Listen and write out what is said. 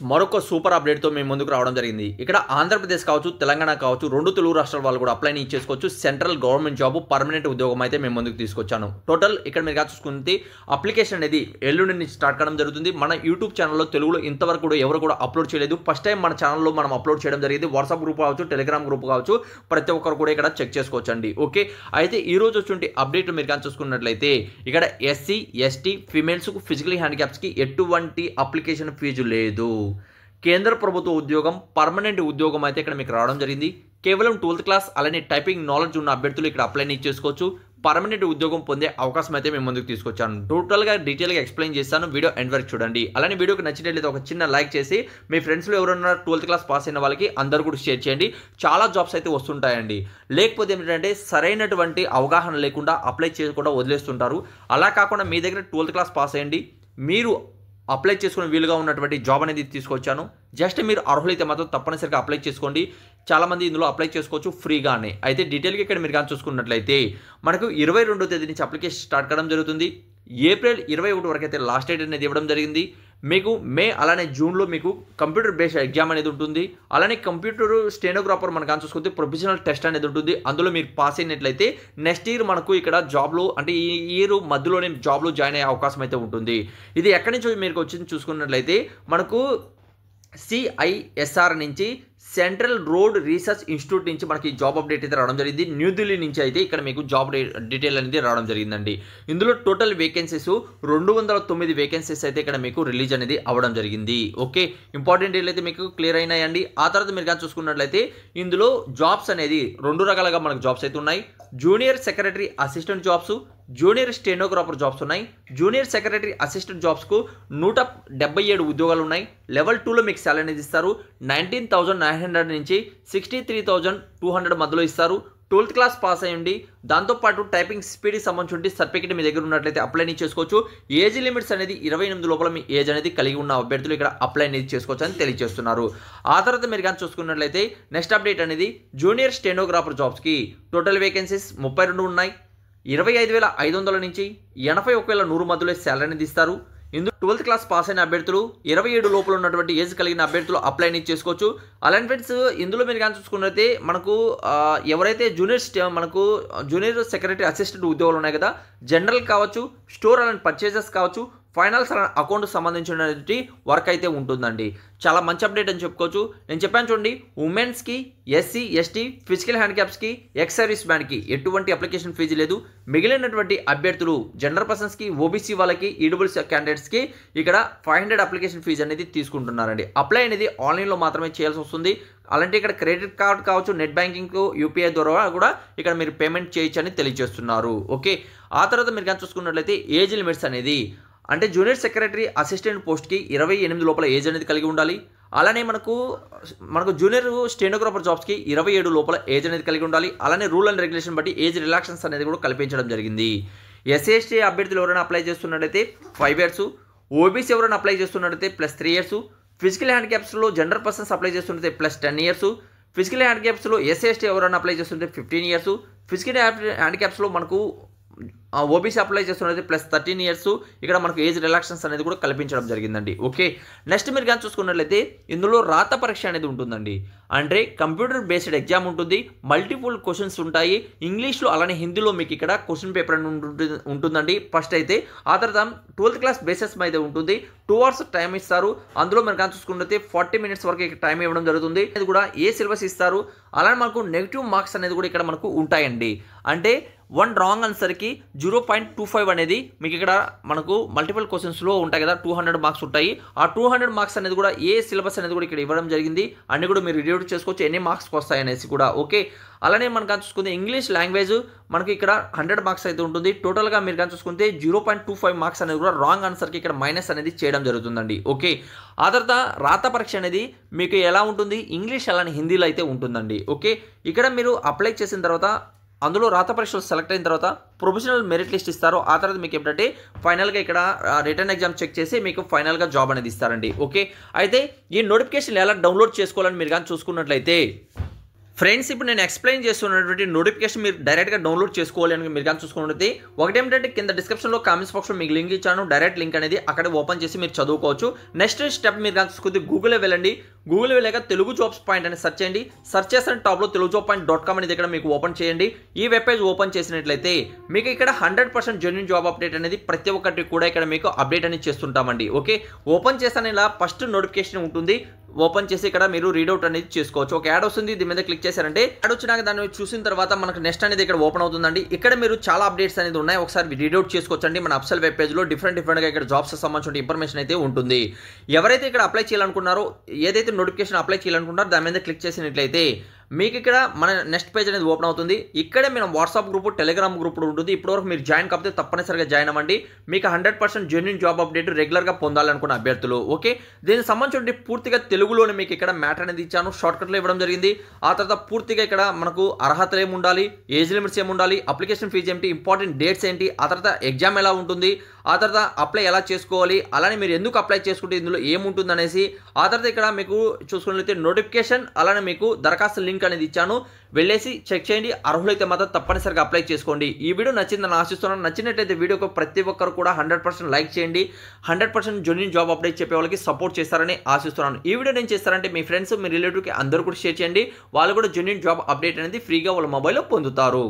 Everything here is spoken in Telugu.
మరొక సూపర్ అప్డేట్తో మేము ముందుకు రావడం జరిగింది. ఇక్కడ ఆంధ్రప్రదేశ్ కావచ్చు, తెలంగాణ కావచ్చు, రెండు తెలుగు రాష్ట్రాల వాళ్ళు కూడా అప్లై చేసుకోవచ్చు. సెంట్రల్ గవర్నమెంట్ జాబ్ పర్మనెంట్ ఉద్యోగం అయితే మేము ముందుకు తీసుకొచ్చాను. టోటల్ ఇక్కడ మీరు చూసుకుంటే అప్లికేషన్ అనేది ఎల్లుండి నుంచి స్టార్ట్ కావడం జరుగుతుంది. మన యూట్యూబ్ ఛానల్లో తెలుగులో ఇంతవరకు కూడా ఎవరు కూడా అప్లోడ్ చేయలేదు. ఫస్ట్ టైం మన ఛానల్లో మనం అప్లోడ్ చేయడం జరిగింది. వాట్సాప్ గ్రూప్ కావచ్చు, టెలిగ్రామ్ గ్రూప్ కావచ్చు, ప్రతి ఒక్కరు కూడా ఇక్కడ చెక్ చేసుకోవచ్చండి. ఓకే, అయితే ఈ రోజు వచ్చే అప్డేట్ మీరు కానీ చూసుకున్నట్లయితే ఇక్కడ ఎస్సీ, ఎస్టీ, ఫిమేల్స్కు, ఫిజికల్ హ్యాండిక్యాప్స్కి ఎటువంటి అప్లికేషన్ ఫీజు లేదు. కేంద్ర ప్రభుత్వ ఉద్యోగం పర్మనెంట్ ఉద్యోగం అయితే ఇక్కడ మీకు రావడం జరిగింది. కేవలం 12th క్లాస్ అలానే టైపింగ్ నాలెడ్జ్ ఉన్న అభ్యర్థులు ఇక్కడ అప్లై చేసుకోవచ్చు. పర్మనెంట్ ఉద్యోగం పొందే అవకాశం అయితే మేము ముందుకు తీసుకొచ్చాను. టోటల్గా డీటెయిల్గా ఎక్స్ప్లెయిన్ చేస్తాను. వీడియో ఎండ్ వరకు చూడండి. అలానే వీడియోకి నచ్చినట్లయితే ఒక చిన్న లైక్ చేసి మీ ఫ్రెండ్స్లో ఎవరైనా 12th క్లాస్ పాస్ అయిన వాళ్ళకి అందరూ కూడా షేర్ చేయండి. చాలా జాబ్స్ అయితే వస్తుంటాయండి. లేకపోతే ఏంటంటే సరైనటువంటి అవగాహన లేకుండా అప్లై చేయకుండా వదిలేస్తుంటారు. అలా కాకుండా మీ దగ్గర 12th క్లాస్ పాస్ అయ్యండి, మీరు అప్లై చేసుకునే వీలుగా ఉన్నటువంటి జాబ్ అనేది తీసుకొచ్చాను. జస్ట్ మీరు అర్హులైతే మాత్రం తప్పనిసరిగా అప్లై చేసుకోండి. చాలామంది ఇందులో అప్లై చేసుకోవచ్చు ఫ్రీగానే. అయితే డీటెయిల్గా ఇక్కడ మీరు కానీ చూసుకున్నట్లయితే మనకు 22వ తేదీ నుంచి అప్లికేషన్ స్టార్ట్ కావడం జరుగుతుంది. ఏప్రిల్ 21 వరకు అయితే లాస్ట్ డేట్ అనేది ఇవ్వడం జరిగింది. మీకు మే అలానే జూన్లో మీకు కంప్యూటర్ బేస్డ్ ఎగ్జామ్ అనేది ఉంటుంది. అలానే కంప్యూటర్ స్టెనోగ్రాఫర్ మనకు కానీ చూసుకుంటే ప్రొఫెషనల్ టెస్ట్ అనేది ఉంటుంది. అందులో మీరు పాస్ అయినట్లయితే నెక్స్ట్ ఇయర్ మనకు ఇక్కడ జాబ్లో అంటే ఈ ఇయర్ మధ్యలోనే జాబ్లో జాయిన్ అయ్యే అవకాశం అయితే ఉంటుంది. ఇది ఎక్కడి నుంచి మీకు వచ్చింది చూసుకున్నట్లయితే మనకు CISR నుంచి సెంట్రల్ రోడ్ రీసెర్చ్ ఇన్స్టిట్యూట్ నుంచి మనకి జాబ్ అప్డేట్ అయితే రావడం జరిగింది. న్యూఢిల్లీ నుంచి అయితే ఇక్కడ మీకు జాబ్ డీటెయిల్ అనేది రావడం జరిగిందండి. ఇందులో టోటల్ వేకెన్సీస్ 209 వేకెన్సీస్ అయితే ఇక్కడ మీకు రిలీజ్ అనేది అవ్వడం జరిగింది. ఓకే, ఇంపార్టెంట్ డీటెయిల్ అయితే మీకు క్లియర్ అయినాయండి. ఆ తర్వాత మీరు కానీ చూసుకున్నట్లయితే ఇందులో జాబ్స్ అనేది 2 రకాలుగా మనకు జాబ్స్ అయితే ఉన్నాయి. Junior secretary assistant jobs, junior stenographer jobs ఉన్నాయి. జూనియర్ సెక్రటరీ అసిస్టెంట్ జాబ్స్కు 177 ఉద్యోగాలు ఉన్నాయి. లెవెల్ 2లో మీకు శాలరీ అనేది ఇస్తారు. 19,900 నుంచి 63,200 మధ్యలో ఇస్తారు. 12th క్లాస్ పాస్ అయ్యండి. దాంతోపాటు టైపింగ్ స్పీడ్కి సంబంధించి సర్టిఫికేట్ మీ దగ్గర ఉన్నట్లయితే అప్లై చేసుకోవచ్చు. ఏజ్ లిమిట్స్ అనేది 28 లోపల మీ ఏజ్ అనేది కలిగి ఉన్న అభ్యర్థులు ఇక్కడ అప్లై అనేది చేసుకోవచ్చు అని తెలియజేస్తున్నారు. ఆ తర్వాత మీరు కానీ చూసుకున్నట్లయితే నెక్స్ట్ అప్డేట్ అనేది జూనియర్ స్టెనోగ్రాఫర్ జాబ్స్కి టోటల్ వేకెన్సీస్ 32 ఉన్నాయి. 25,500 నుంచి 81,100 మధ్యలో శాలరీ అనేది ఇస్తారు. ఇందులో 12th క్లాస్ పాస్ అయిన అభ్యర్థులు 27 లోపల ఉన్నటువంటి ఏజ్ కలిగిన అభ్యర్థులు అప్లై అనేది చేసుకోవచ్చు. అలాంటి ఫ్రెండ్స్ ఇందులో మీరు కానీ చూసుకున్నట్లయితే మనకు ఎవరైతే మనకు జూనియర్ సెక్రటరీ అసిస్టెంట్ ఉద్యోగాలు ఉన్నాయి కదా, జనరల్ కావచ్చు, స్టోర్ అలాంటి పర్చేజెస్ కావచ్చు, ఫైనాన్స్ అకౌంట్ సంబంధించినటువంటి వర్క్ అయితే ఉంటుందండి. చాలా మంచి అప్డేట్ అని చెప్పుకోవచ్చు. నేను చెప్పాను చూడండి, ఉమెన్స్కి, ఎస్సీ, ఎస్టీ, ఫిజికల్ హ్యాండిక్యాప్స్కి, ఎక్స్ సర్వీస్ మ్యాన్కి ఎటువంటి అప్లికేషన్ ఫీజు లేదు. మిగిలినటువంటి అభ్యర్థులు జనరల్ పర్సన్స్కి, ఓబీసీ వాళ్ళకి, ఈడబ్ల్యూఎస్ క్యాండిడేట్స్కి ఇక్కడ 500 అప్లికేషన్ ఫీజు అనేది తీసుకుంటున్నారండి. అప్లై అనేది ఆన్లైన్లో మాత్రమే చేయాల్సి వస్తుంది. అలాంటి ఇక్కడ క్రెడిట్ కార్డ్ కావచ్చు, నెట్ బ్యాంకింగ్, యూపీఐ ద్వారా కూడా ఇక్కడ మీరు పేమెంట్ చేయొచ్చు అని తెలియజేస్తున్నారు. ఓకే, ఆ తర్వాత మీరు కానీ చూసుకున్నట్లయితే ఏజ్ లిమిట్స్ అనేది అంటే జూనియర్ సెక్రటరీ అసిస్టెంట్ పోస్ట్కి 28 లోపల ఏజ్ అనేది కలిగి ఉండాలి. అలానే మనకు జూనియర్ స్టెనోగ్రాఫర్ జాబ్స్కి 27 లోపల ఏజ్ అనేది కలిగి ఉండాలి. అలానే రూల్ అండ్ రెగ్యులేషన్ బట్టి ఏజ్ రిలాక్సన్స్ అనేది కూడా కల్పించడం జరిగింది. ఎస్సీ, ఎస్టీ అభ్యర్థులు ఎవరైనా అప్లై చేస్తున్నట్టయితే 5 years, ఓబీసీ ఎవరైనా అప్లై చేస్తున్నట్టయితే +3 years, ఫిజికల్ హ్యాండిక్యాప్స్లో జనరల్ పర్సన్స్ అప్లై చేస్తున్నట్టే +10 years, ఫిజికల్ హ్యాండిక్యాప్స్లో ఎస్సీ, ఎస్టీ ఎవరైనా అప్లై చేస్తుంటే 15 years, ఫిజికల్ హ్యాండిక్యాప్స్లో మనకు ఓబీసీ అప్లై చేస్తున్నది +13 years. ఇక్కడ మనకు ఏజ్ రిలాక్సన్స్ అనేది కూడా కల్పించడం జరిగిందండి. ఓకే, నెక్స్ట్ మీరు కానీ చూసుకున్నట్లయితే ఇందులో రాత పరీక్ష అనేది ఉంటుందండి. అంటే కంప్యూటర్ బేస్డ్ ఎగ్జామ్ ఉంటుంది. మల్టిపుల్ క్వశ్చన్స్ ఉంటాయి ఇంగ్లీష్లో, అలానే హిందీలో మీకు ఇక్కడ క్వశ్చన్ పేపర్ అని ఉంటుందండి ఫస్ట్ అయితే. ఆ తర్వాత 12th క్లాస్ బేసిస్ మీద ఉంటుంది. 2 hours టైం ఇస్తారు. అందులో మీరు కానీ చూసుకున్నట్లయితే 40 minutes వరకు టైం ఇవ్వడం జరుగుతుంది. అది కూడా ఏ సిలబస్ ఇస్తారు. అలానే మనకు నెగిటివ్ మార్క్స్ అనేది కూడా ఇక్కడ మనకు ఉంటాయండి. అంటే 1 రాంగ్ ఆన్సర్కి 0.25 అనేది మీకు ఇక్కడ మనకు మల్టిపుల్ క్వశ్చన్స్లో ఉంటాయి కదా, 200 మార్క్స్ ఉంటాయి. ఆ 200 మార్క్స్ అనేది కూడా ఏ సిలబస్ అనేది కూడా ఇక్కడ ఇవ్వడం జరిగింది. అన్ని కూడా మీరు రివ్యూ చేసుకోవచ్చు ఎన్ని మార్క్స్కి వస్తాయి అనేసి కూడా. ఓకే, అలానే మనం కానీ చూసుకుంటే ఇంగ్లీష్ లాంగ్వేజ్ మనకి ఇక్కడ 100 మార్క్స్ అయితే ఉంటుంది. టోటల్గా మీరు కానీ చూసుకుంటే 0.25 మార్క్స్ అనేది కూడా రాంగ్ ఆన్సర్కి ఇక్కడ మైనస్ అనేది చేయడం జరుగుతుందండి. ఓకే, ఆ తర్వాత రాత పరీక్ష అనేది మీకు ఎలా ఉంటుంది, ఇంగ్లీష్ అలానే హిందీలో అయితే ఉంటుందండి. ఓకే, ఇక్కడ మీరు అప్లై చేసిన తర్వాత అందులో రాత పరీక్షలు సెలెక్ట్ అయిన తర్వాత ప్రొఫెషనల్ మెరిట్ లిస్ట్ ఇస్తారు. ఆ తర్వాత మీకు ఏంటంటే ఫైనల్గా ఇక్కడ రిటర్న్ ఎగ్జామ్ చెక్ చేసి మీకు ఫైనల్గా జాబ్ అనేది ఇస్తారండి. ఓకే, అయితే ఈ నోటిఫికేషన్ ఎలా డౌన్లోడ్ చేసుకోవాలని మీరు కానీ చూసుకున్నట్లయితే ఫ్రెండ్స్ ఇప్పుడు నేను ఎక్స్ప్లెయిన్ చేస్తున్నటువంటి నోటిఫికేషన్ మీరు డైరెక్ట్గా డౌన్లోడ్ చేసుకోవాలి అని మీరు కానీ చూసుకున్నట్టు ఒకటేంటంటే కింద డిస్క్రిప్షన్లో కామెంట్స్ బాక్స్లో మీకు లింక్ ఇచ్చాను, డైరెక్ట్ లింక్ అనేది అక్కడ ఓపెన్ చేసి మీరు చదువుకోవచ్చు. నెక్స్ట్ స్టెప్ మీరు కానీ చూసుకుంటే గూగుల్లో వెళ్ళండి. గూగుల్ వెళ్ళాక తెలుగు జాబ్స్ పాయింట్ అని సెర్చ్ చేయండి. సెర్చ్ చేసిన టాప్లో telugujob.com అనేది ఇక్కడ మీకు ఓపెన్ చేయండి. ఈ వెబ్ పేజ్ ఓపెన్ చేసినట్లయితే మీకు ఇక్కడ 100% జెన్యూన్ జాబ్ అప్డేట్ అనేది ప్రతి ఒక్కటి కూడా ఇక్కడ మీకు అప్డేట్ అనేది చేస్తుంటామండి. ఓకే, ఓపెన్ చేస్తాను ఇలా ఫస్ట్ నోటిఫికేషన్ ఉంటుంది. ఓపెన్ చేసి ఇక్కడ మీరు రీడౌట్ అనేది చేసుకోవచ్చు. ఒక యాడ్ వస్తుంది, దీని మీద క్లిక్ చేశారంటే యాడ్ వచ్చినాక దాన్ని చూసిన తర్వాత మనకు నెక్స్ట్ అనేది ఇక్కడ ఓపెన్ అవుతుందండి. ఇక్కడ మీరు చాలా అప్డేట్స్ అనేది ఉన్నాయి, ఒకసారి రీడౌట్ చేసుకోవచ్చండి. మన అప్సెల్ వెబ్ పేజ్లో డిఫరెంట్గా ఇక్కడ జాబ్స్ సంబంధించిన ఇన్ఫర్మేషన్ అయితే ఉంటుంది. ఎవరైతే ఇక్కడ అప్లై చేయాలనుకున్నారో, ఏదైతే నోటిఫికేషన్ అప్లై చేయాలనుకుంటారో దాని మీద క్లిక్ చేసినట్లయితే మీకు ఇక్కడ మన నెక్స్ట్ పేజ్ అనేది ఓపెన్ అవుతుంది. ఇక్కడే మీరు వాట్సాప్ గ్రూప్, టెలిగ్రామ్ గ్రూప్ ఉంటుంది. ఇప్పటివరకు మీరు జాయిన్ కాకపోతే తప్పనిసరిగా జాయిన్ అవ్వండి. మీకు 100% జెన్యూన్ జాబ్ అప్డేట్ రెగ్యులర్గా పొందాలనుకున్న అభ్యర్థులు. ఓకే, దీనికి సంబంధించి పూర్తిగా తెలుగులోనే మీకు ఇక్కడ మ్యాటర్ అనేది ఇచ్చాను, షార్ట్కట్లో ఇవ్వడం జరిగింది. ఆ తర్వాత పూర్తిగా ఇక్కడ మనకు అర్హతలు ఏమి ఉండాలి, ఏజ్ లిమిట్స్ ఏమి ఉండాలి, అప్లికేషన్ ఫీజు ఏంటి, ఇంపార్టెంట్ డేట్స్ ఏంటి, ఆ తర్వాత ఎగ్జామ్ ఎలా ఉంటుంది, ఆ తర్వాత అప్లై ఎలా చేసుకోవాలి, అలానే మీరు ఎందుకు అప్లై చేసుకుంటే ఇందులో ఏముంటుంది అనేసి, ఆ తర్వాత ఇక్కడ మీకు చూసుకున్నట్లయితే నోటిఫికేషన్, అలానే మీకు దరఖాస్తు లింక్ అనేది ఇచ్చాను. వెళ్ళేసి చెక్ చేయండి. అర్హులైతే మాత్రం తప్పనిసరిగా అప్లై చేసుకోండి. ఈ వీడియో నచ్చిందని ఆశిస్తున్నాను. నచ్చినట్లయితే వీడియోకి ప్రతి ఒక్కరు కూడా 100% లైక్ చేయండి. 100% జెన్యూన్ జాబ్ అప్డేట్ చెప్పే వాళ్ళకి సపోర్ట్ చేస్తారని ఆశిస్తున్నాను. ఈ వీడియో నేను చేస్తారంటే మీ ఫ్రెండ్స్, మీ రిలేటివ్కి అందరూ కూడా షేర్ చేయండి. వాళ్ళు కూడా జెన్యూన్ జాబ్ అప్డేట్ అనేది ఫ్రీగా వాళ్ళ మొబైల్లో పొందుతారు.